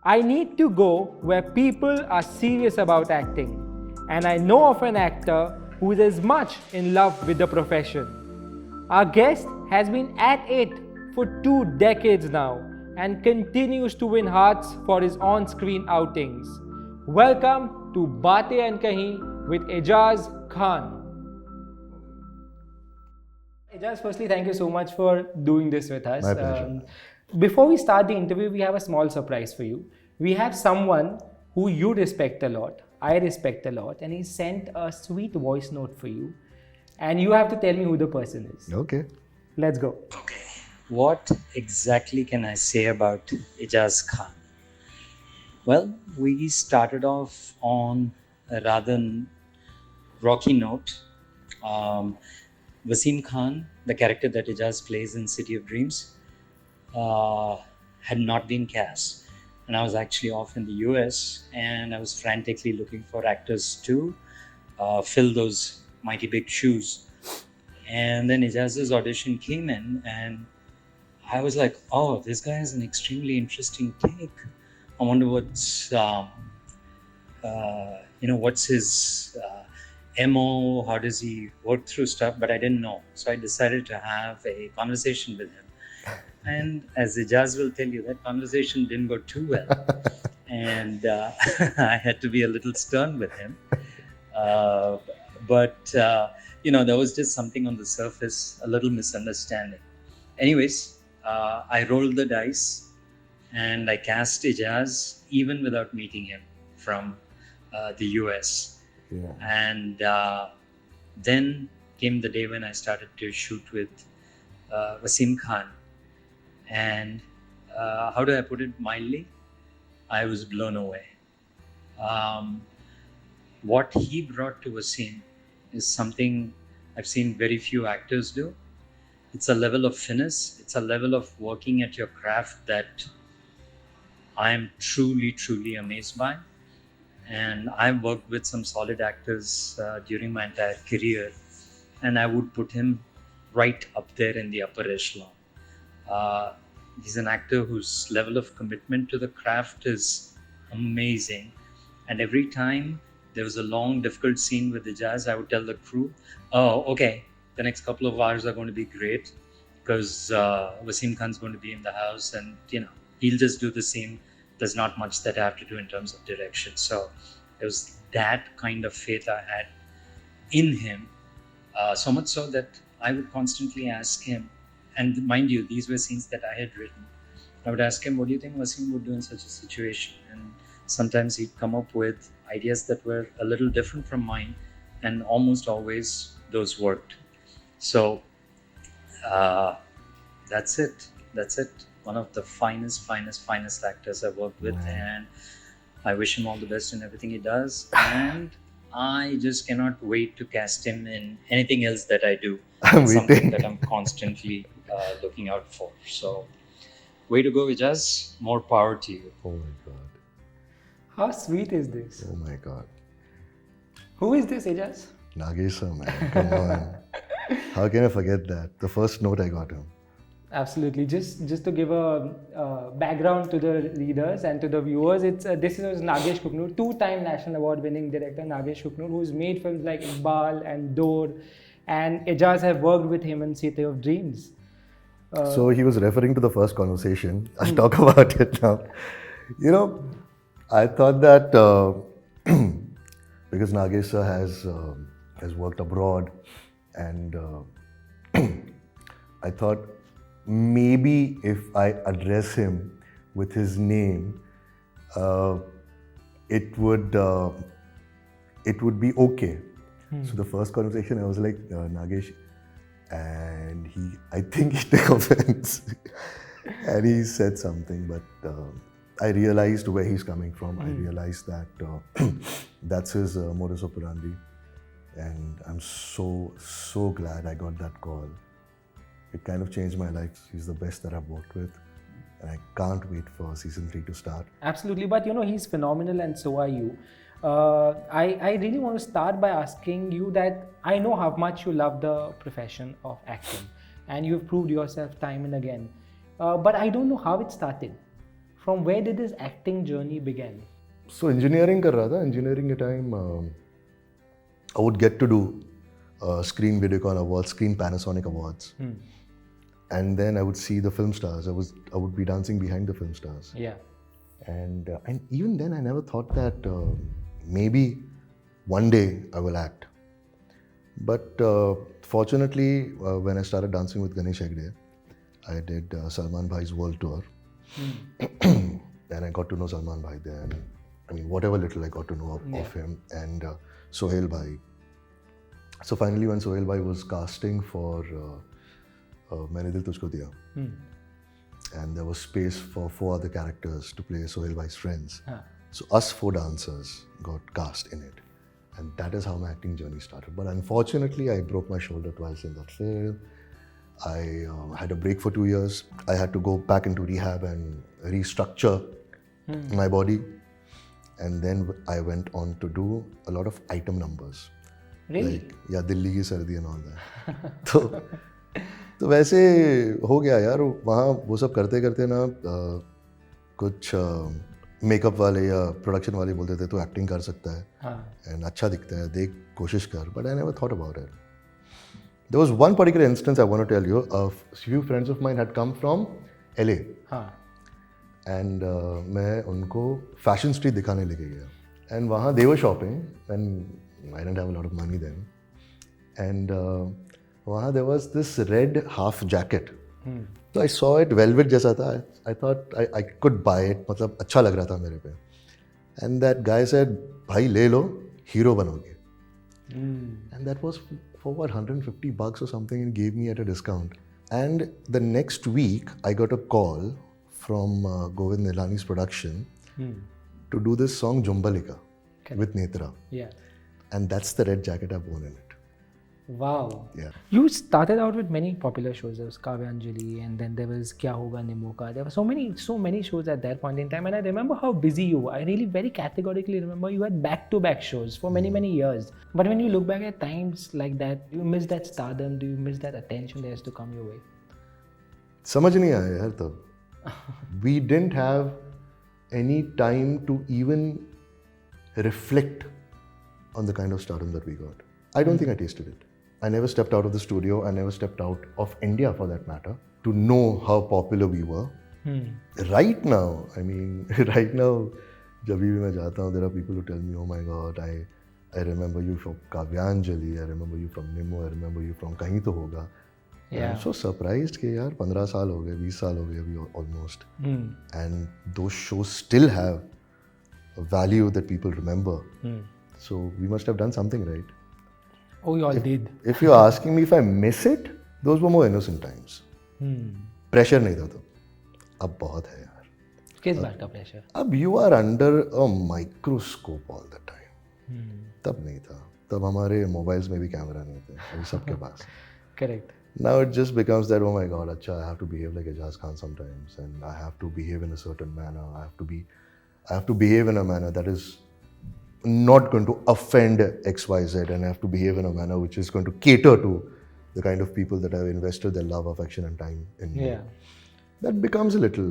I need to go where people are serious about acting, and I know of an actor who is as much in love with the profession. Our guest has been at it for 2 decades now and continues to win hearts for his on screen outings. Welcome to Baatein Ankahee with Eijaz Khan. Eijaz, firstly, thank you so much for doing this with us. My pleasure. Before we start the interview, we have a small surprise for you. We have someone who you respect a lot, I respect a lot, and he sent a sweet voice note for you. And you have to tell me who the person is. Okay. Let's go. Okay. What exactly can I say about Eijaz Khan? Well, we started off on a rather rocky note. Wasim Khan, the character that Eijaz plays in City of Dreams, had not been cast. And I was actually off in the US and I was frantically looking for actors to fill those mighty big shoes. And then Eijaz's audition came in and I was like, oh, this guy has an extremely interesting take. I wonder what's his MO, how does he work through stuff? But I didn't know. So I decided to have a conversation with him. And as Eijaz will tell you, that conversation didn't go too well. And I had to be a little stern with him. But there was just something on the surface, a little misunderstanding. Anyways, I rolled the dice and I cast Eijaz even without meeting him from the US. Yeah. And then came the day when I started to shoot with Wasim Khan. And how do I put it mildly? I was blown away. What he brought to Wasim is something I've seen very few actors do. It's a level of finesse. It's a level of working at your craft that I am truly, truly amazed by. And I've worked with some solid actors during my entire career, and I would put him right up there in the upper echelon. He's an actor whose level of commitment to the craft is amazing. And every time there was a long, difficult scene with Eijaz, I would tell the crew, oh, okay, the next couple of hours are going to be great because Wasim Khan's going to be in the house and, he'll just do the scene. There's not much that I have to do in terms of direction. So it was that kind of faith I had in him, so much so that I would constantly ask him, and mind you, these were scenes that I had written. I would ask him, what do you think Wasim would do in such a situation? And sometimes he'd come up with ideas that were a little different from mine, and almost always those worked. So that's it. One of the finest actors I've worked with. Wow. And I wish him all the best in everything he does. And I just cannot wait to cast him in anything else that I do. I'm It's something waiting. that I'm constantly looking out for. So, way to go, Eijaz. More power to you. Oh my God. How sweet is this? Oh my God. Who is this, Eijaz? Nagesh, man. Come on. How can I forget that? The first note I got him. Absolutely. Just to give a background to the readers and to the viewers, this is Nagesh Kukunoor, 2-time National Award-winning director Nagesh Kukunoor, who's made films like Iqbal and Door, and Eijaz have worked with him in City of Dreams. So he was referring to the first conversation. I'll talk about it now. I thought that because Nagesh sir has worked abroad, and I thought maybe if I address him with his name, it would be okay. So the first conversation, I was like, Nagesh, and I think he took offense, and he said something, but I realized where he's coming from. I realized that that's his modus operandi, and I'm so glad I got that call. It kind of changed my life. He's the best that I've worked with, and I can't wait for season 3 to start. Absolutely, but he's phenomenal and so are you. I really want to start by asking you that I know how much you love the profession of acting and you've proved yourself time and again. But I don't know how it started From where did this acting journey begin? So engineering कर रहा था. Engineering के time I would get to do Screen Videocon Awards, Screen Panasonic Awards, and then I would see the film stars. I would be dancing behind the film stars. Yeah. And even then I never thought that maybe one day I will act. But fortunately, when I started dancing with Ganesh Hegde, I did Salman Bhai's world tour. And I got to know Salman Bhai then. I mean, whatever little I got to know of him. And Sohail Bhai. So finally, when Sohail Bhai was casting for Maine Dil Tujhko Diya, and there was space for 4 other characters to play Sohail Bhai's friends. So us 4 dancers got cast in it. And that is how my acting journey started. But unfortunately, I broke my shoulder twice in that film. I had a break for 2 years. I had to go back into rehab and restructure my body. And then I went on to do a lot of item numbers. Really? Like, yeah, Dilli Ki Sardi and all that. तो वैसे हो गया यार. वहाँ वो सब करते करते ना कुछ मेकअप वाले या प्रोडक्शन वाले बोलते थे तो एक्टिंग कर सकता है एंड अच्छा दिखता है, देख कोशिश कर. But I never thought about it. There was one particular instance I want to tell you. A few friends of mine had come from LA. And मैं उनको फैशन स्ट्रीट दिखाने लेके गया. And वहाँ they were shopping and I didn't have a lot of money then. And वहाँ there was this red half jacket. So I saw it, velvet जैसा था. I thought I could buy it. मतलब अच्छा लग रहा था मेरे पे. And that guy said, भाई ले लो, हीरो बनोगे. And that was for what, $150 or something, and gave me at a discount. And the next week, I got a call from Govind Nilani's production to do this song Jumbalika with Netra. Yeah. And that's the red jacket I've worn in it. Wow. Yeah. You started out with many popular shows. There was Kavyanjali, and then there was Kya Hoga Nimoka. There were so many shows at that point in time. And I remember how busy you were. I really very categorically remember you had back-to-back shows for many years. But when you look back at times like that, do you miss that stardom? Do you miss that attention that has to come your way? समझ नहीं आया यार तब. We didn't have any time to even reflect on the kind of stardom that we got. I don't think I tasted it. I never stepped out of the studio. I never stepped out of India for that matter to know how popular we were. Right now, I mean, right now, जब भी मैं जाता हूँ, there are people who tell me, oh my God, I remember you from Kavyanjali, I remember you from Nimo, I remember you from Kahin To Hoga. Yeah. I'm so surprised कि यार 15 साल हो गए, 20 साल हो गए अभी almost. And those shows still have a value that people remember. So we must have done something right. Oh, you all did. If you're asking me if I miss it, those were more innocent times. Pressure नहीं था तो. अब बहुत है यार. किस बात का pressure? अब you are under a microscope all the time. तब नहीं था. तब हमारे मोबाइल्स में भी कैमरा नहीं थे. अभी सबके पास. Correct. Now it just becomes that, oh my God, अच्छा, I have to behave like Eijaz Khan sometimes, and I have to behave in a certain manner. I have to behave in a manner that is not going to offend XYZ, and I have to behave in a manner which is going to cater to the kind of people that have invested their love, affection, and time in me. Yeah. That becomes a little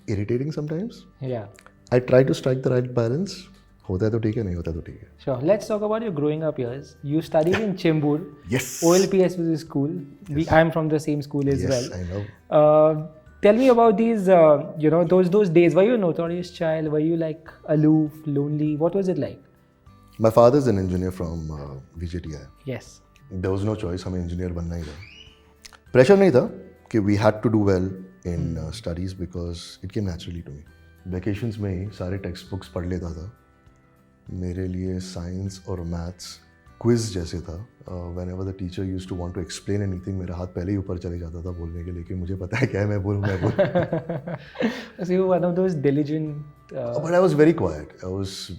irritating sometimes. Yeah. I try to strike the right balance. होता है तो ठीक है, नहीं होता तो ठीक है. Sure. Let's talk about your growing up years. You studied in Chembur. Yes. OLPS was a school. Yes. I'm from the same school as well. Yes, I know. Tell me about these, those days. Were you a notorious child? Were you like aloof, lonely? What was it like? My father is an engineer from VJTI. Yes. There was no choice. हमें engineer बनना ही था. Pressure नहीं था कि we had to do well in studies because it came naturally to me. Vacations में ही सारे textbooks पढ़ लेता था. मेरे लिए साइंस और मैथ्स क्विज जैसे था. whenever the teacher used to want to explain anything, मेरा हाथ पहले ही ऊपर चले जाता था बोलने के लिए कि मुझे पता है क्या है, मैं बोलूँ. So you were one of those diligent... But I was very quiet. I was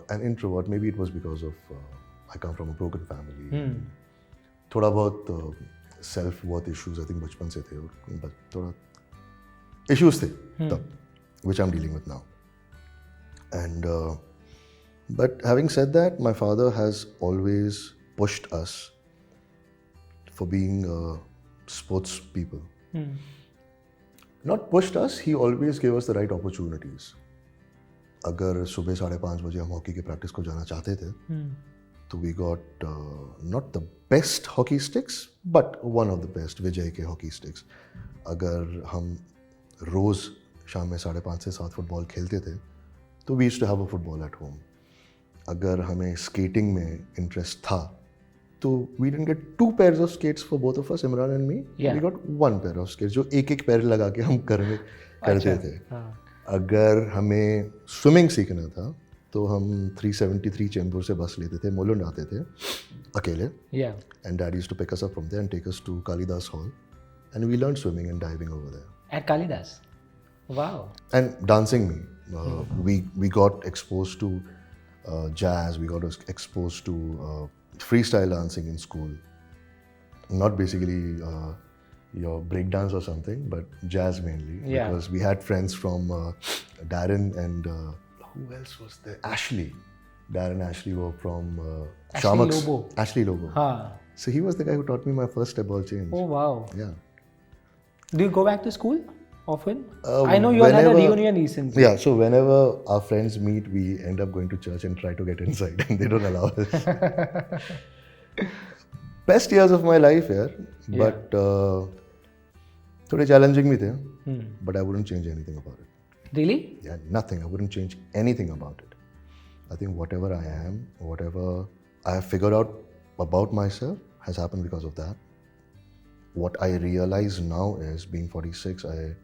an introvert. Maybe it was because of I come from a broken family. थोड़ा बहुत self-worth issues I think बचपन से थे, और थोड़ा issues थे तब, which I'm dealing with now. And but having said that, my father has always pushed us for being sports people. Not pushed us, he always gave us the right opportunities. अगर सुबह 5:30 बजे हम hockey की practice को जाना चाहते थे तो we got not the best hockey sticks but one of the best विजय के hockey sticks. अगर हम रोज़ शाम में 5:30 से 7 फुटबॉल खेलते थे तो we used to have a football at home. अगर हमें स्केटिंग में इंटरेस्ट था तो we didn't get 2 pairs of skates for both of us, Imran and me. Yeah. We got 1 pair of skates जो एक पैर लगा के हम करते थे. अगर हमें स्विमिंग सीखना था तो हम 373 चेंबूर से बस लेते थे, मोलुंड आते थे अकेले. And Dad used to pick us up from there and take us to Kalidas Hall, and we learned swimming and diving over there. At Kalidas? Wow. And dancing me. We got exposed to jazz, we got exposed to freestyle dancing in school. Not basically your breakdance or something, but jazz mainly. Yeah. Because we had friends from Darren and who else was there? Ashley. Darren and Ashley were from Shamaks. Ashley Lobo. So he was the guy who taught me my first step ball change. Oh wow. Yeah. Do you go back to school often? I know you all had a reunion recently. Yeah, so whenever our friends meet, we end up going to church and try to get inside, and they don't allow us. Best years of my life, yeah. But थोड़े challenging भी थे, but I wouldn't change anything about it. Really? Yeah, nothing. I wouldn't change anything about it. I think whatever I am, whatever I have figured out about myself has happened because of that. What I realize now is, being 46, I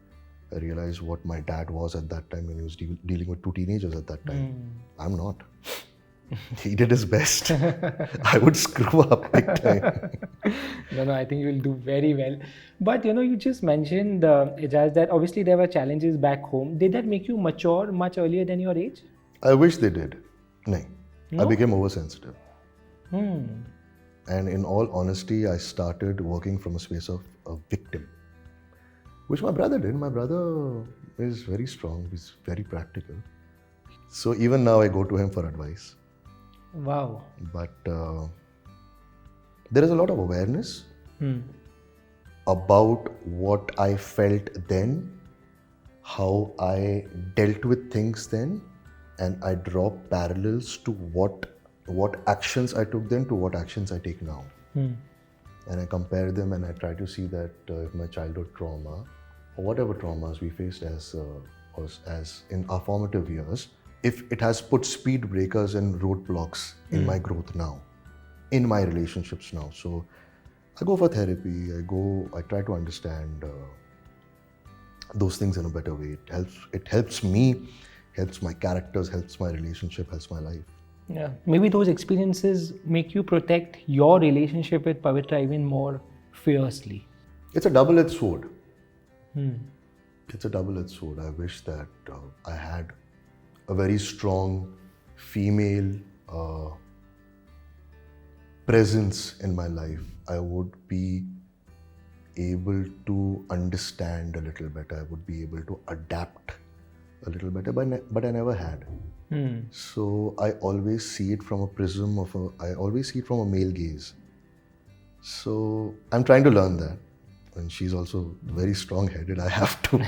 realize what my dad was at that time when he was dealing with 2 teenagers at that time. I'm not. He did his best. I would screw up big time. No, I think you'll do very well. But you just mentioned, Eijaz, that obviously there were challenges back home. Did that make you mature much earlier than your age? I wish they did. No. I became oversensitive. And in all honesty, I started working from a space of a victim, which my brother did. My brother is very strong. He's very practical. So even now I go to him for advice. Wow. But there is a lot of awareness about what I felt then, how I dealt with things then, and I draw parallels to what actions I took then to what actions I take now. And I compare them and I try to see that if my childhood trauma or whatever traumas we faced as in our formative years, if it has put speed breakers and roadblocks in my growth now, in my relationships now. So I go for therapy, I try to understand those things in a better way. It helps me, helps my characters, helps my relationship, helps my life. Yeah, maybe those experiences make you protect your relationship with Pavvitra even more fiercely. It's a double-edged sword. It's a double-edged sword. I wish that I had a very strong female presence in my life. I would be able to understand a little better. I would be able to adapt a little better, but I never had. So I always see it from a prism of I always see it from a male gaze. So I'm trying to learn that. And she's also very strong-headed. I have to.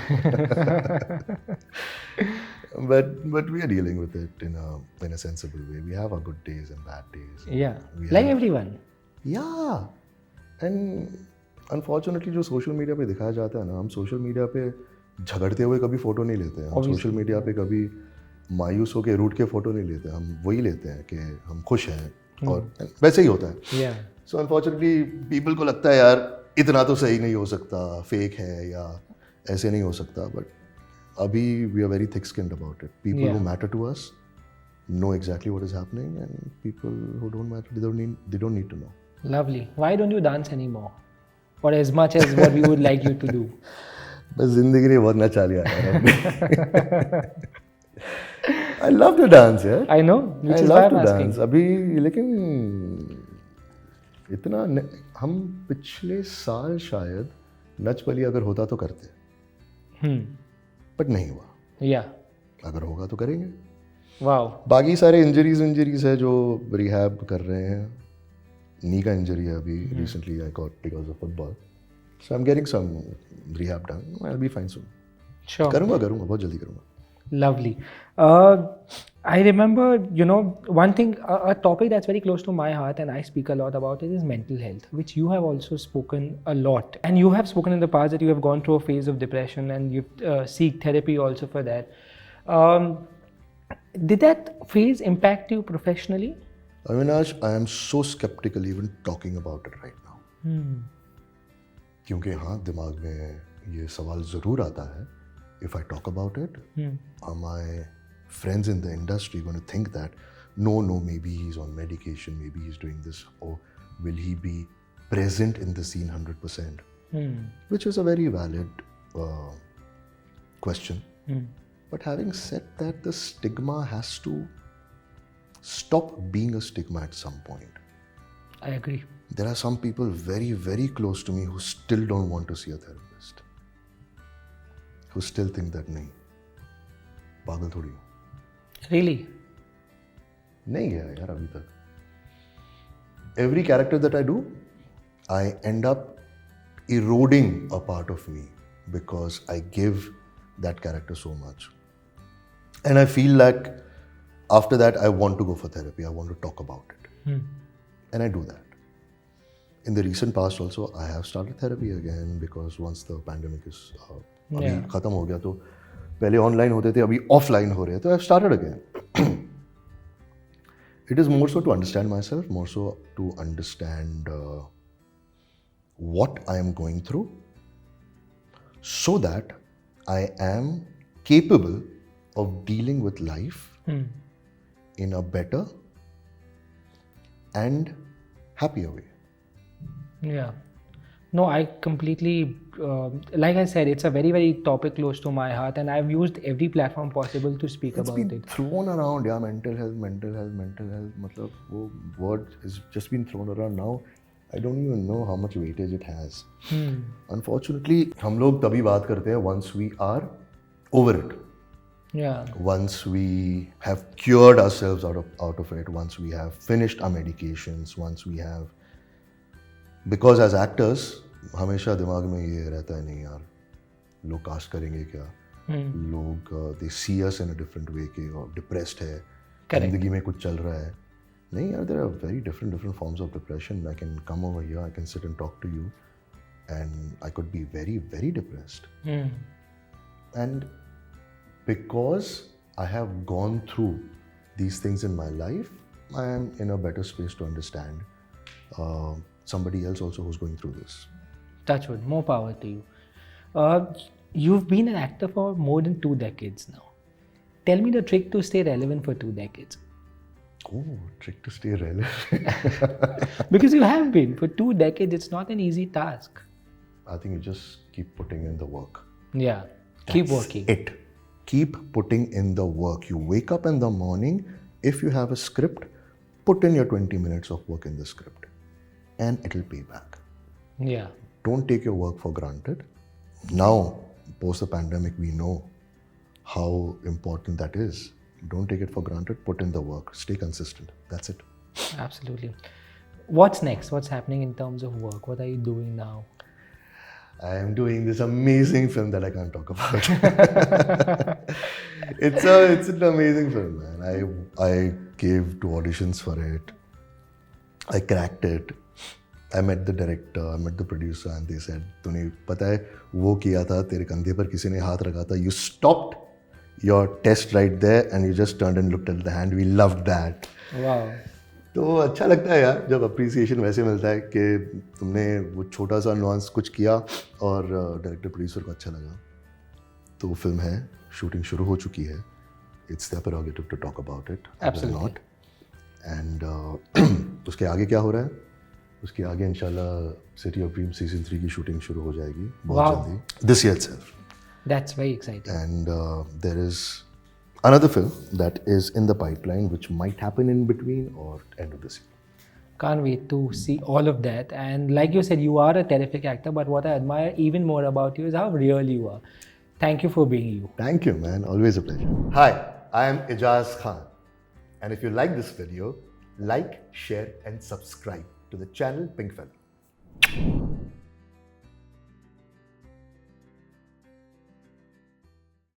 But we are dealing with it in a sensible way. We have our good days and bad days. Yeah, like everyone. Yeah. And unfortunately, जो social media पे दिखाया जाता है ना, हम social media पे झगड़ते हुए कभी फोटो नहीं लेते हैं. हम सोशल मीडिया पे कभी मायूस होकर रूठ के फोटो नहीं लेते. हम वही लेते हैं कि हम खुश हैं और वैसे ही होता है. So unfortunately, people को लगता है यार इतना तो सही नहीं हो सकता, फेक है या ऐसे नहीं हो सकता. But अभी we are very thick-skinned about it. People who matter to us know exactly what is happening, and people who don't matter, they don't need to know. Lovely. Why don't you dance anymore? Or as much as what we would like you to do? बस जिंदगी ने बहुत नचा लिया यार. I love to dance, यार. I know, which is why I'm asking. अभी लेकिन इतना हम पिछले साल शायद नच बलिए अगर होता तो करते. बट नहीं हुआ. Yeah. अगर होगा तो करेंगे. Wow. बाकी सारे इंजरीज है जो रिहैब कर रहे हैं. नी का इंजरी है अभी recently I got because of football. So I'm getting some rehab done. I'll be fine soon. Sure. करूँगा बहुत जल्दी करूँगा. Lovely. I remember, one thing, a topic that's very close to my heart and I speak a lot about it is mental health, which you have also spoken a lot. And you have spoken in the past that you have gone through a phase of depression and you seek therapy also for that. Did that phase impact you professionally? Avinash, I am so skeptical even talking about it right now. क्योंकि हाँ दिमाग में ये सवाल ज़रूर आता है. If I talk about it, are my friends in the industry going to think that no, maybe he's on medication, maybe he's doing this, or will he be present in the scene 100%? Which is a very valid question. But having said that, the stigma has to stop being a stigma at some point. I agree. There are some people very, very close to me who still don't want to see a therapist. Who still think that नहीं, पागल थोड़ी हूँ. Really? नहीं गया यार अभी तक. Every character that I do, I end up eroding a part of me because I give that character so much. And I feel like after that I want to go for therapy. I want to talk about it. And I do that. In the recent past also, I have started therapy again because once the pandemic is अभी खत्म हो गया तो पहले online होते थे, अभी offline हो रहे हैं, तो I have started again. It is more so to understand myself, more so to understand what I am going through so that I am capable of dealing with life in a better and happier way. Yeah. No, I completely, like I said, it's a very, very topic close to my heart and I've used every platform possible to speak about it. It's been thrown around, yeah, mental health. मतलब वो word has just been thrown around now. I don't even know how much weightage it has. Unfortunately, हम लोग तभी बात करते हैं once we are over it. Yeah. Once we have cured ourselves out of it, once we have finished our medications, once we have, because as actors हमेशा दिमाग में ये रहता है नहीं यार लोग कास्ट करेंगे क्या, लोग they see us in a different way कि डिप्रेस्ड है, जिंदगी में कुछ चल रहा है. नहीं यार, there are very different forms of depression. I can come over here, I can sit and talk to you and I could be very, very depressed. And because I have gone through these things in my life, I am in a better space to understand somebody else also who's going through this. Touchwood, more power to you. You've been an actor for more than 2 decades now. Tell me the trick to stay relevant for 2 decades. Oh, trick to stay relevant. Because you have been for 2 decades. It's not an easy task. I think you just keep putting in the work. Yeah, keep working. It. Keep putting in the work. You wake up in the morning. If you have a script, put in your 20 minutes of work in the script, and it'll pay back. Yeah. Don't take your work for granted. Now, post the pandemic, we know how important that is. Don't take it for granted. Put in the work. Stay consistent. That's it. Absolutely. What's next? What's happening in terms of work? What are you doing now? I am doing this amazing film that I can't talk about. It's an amazing film, man. I gave 2 auditions for it. I cracked it. I met the director, I met the producer, and they said, "तूने पता है वो किया था, तेरे कंधे पर किसी ने हाथ रखा था. You stopped your test right there and you just turned and looked at the hand. We loved that." Wow. तो अच्छा लगता है यार जब अप्रिसिएशन वैसे मिलता है कि तुमने वो छोटा सा नुआंस कुछ किया और डायरेक्टर प्रोड्यूसर को अच्छा लगा. तो वो फिल्म है, शूटिंग शुरू हो चुकी है. It's their prerogative to talk about it. Absolutely. Not. And उसके आगे क्या हो रहा है, उसके आगे इंशाल्लाह सिटी ऑफ ड्रीम सीजन 3 की शूटिंग शुरू हो जाएगी बहुत जल्दी, this year itself. That's very exciting. And there is another film that is in the pipeline which might happen in between or end of this year. Can't wait to see all of that. And like you said, you are a terrific actor, but what I admire even more about you is how real you are. Thank you for being you. Thank you, man. Always a pleasure. Hi, I am Eijaz Khan. And if you like this video, like, share and subscribe to the channel Pinkvilla.